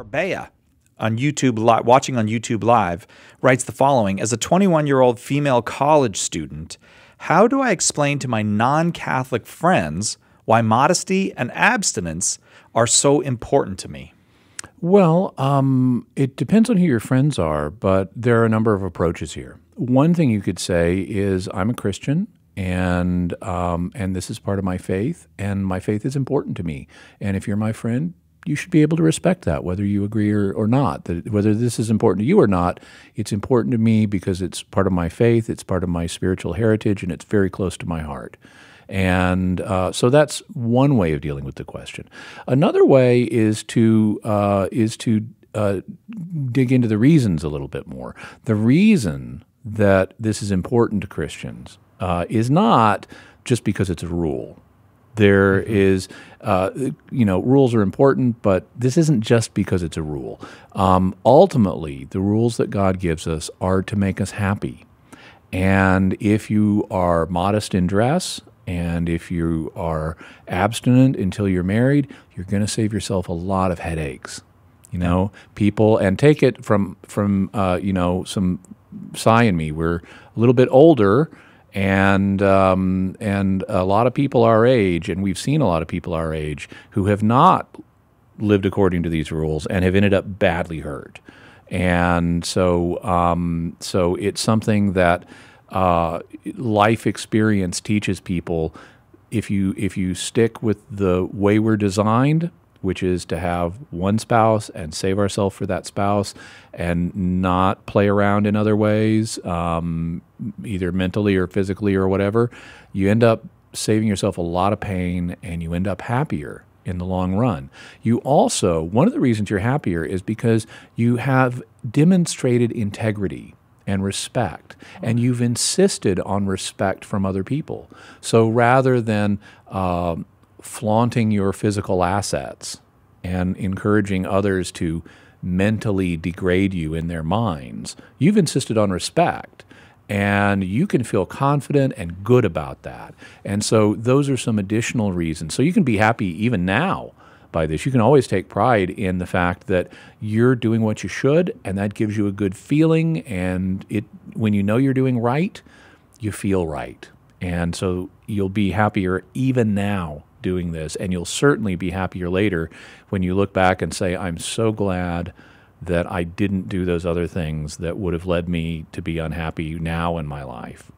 Arbea on YouTube, watching on YouTube Live, writes the following: as a 21-year-old female college student, how do I explain to my non-Catholic friends why modesty and abstinence are so important to me? Well, it depends on who your friends are, but there are a number of approaches here. One thing you could say is, I'm a Christian, and this is part of my faith, and my faith is important to me. And if you're my friend, you should be able to respect that, whether you agree or not. That whether this is important to you or not, it's important to me because it's part of my faith, it's part of my spiritual heritage, and it's very close to my heart. And so that's one way of dealing with the question. Another way is to dig into the reasons a little bit more. The reason that this is important to Christians is not just because it's a rule. There is, rules are important, but this isn't just because it's a rule. Ultimately, the rules that God gives us are to make us happy. And if you are modest in dress, and if you are abstinent until you're married, you're going to save yourself a lot of headaches. People, and take it from some Cy and me. We're a little bit older. And a lot of people our age, and we've seen a lot of people our age who have not lived according to these rules and have ended up badly hurt. And so it's something that life experience teaches people. If you stick with the way we're designed, which is to have one spouse and save ourselves for that spouse and not play around in other ways, either mentally or physically or whatever, you end up saving yourself a lot of pain and you end up happier in the long run. You also, one of the reasons you're happier is because you have demonstrated integrity and respect, and you've insisted on respect from other people. So rather than flaunting your physical assets and encouraging others to mentally degrade you in their minds, you've insisted on respect, and you can feel confident and good about that. And so those are some additional reasons. So you can be happy even now by this. You can always take pride in the fact that you're doing what you should, and that gives you a good feeling, and when you know you're doing right, you feel right. And so you'll be happier even now doing this, and you'll certainly be happier later when you look back and say, I'm so glad that I didn't do those other things that would have led me to be unhappy now in my life.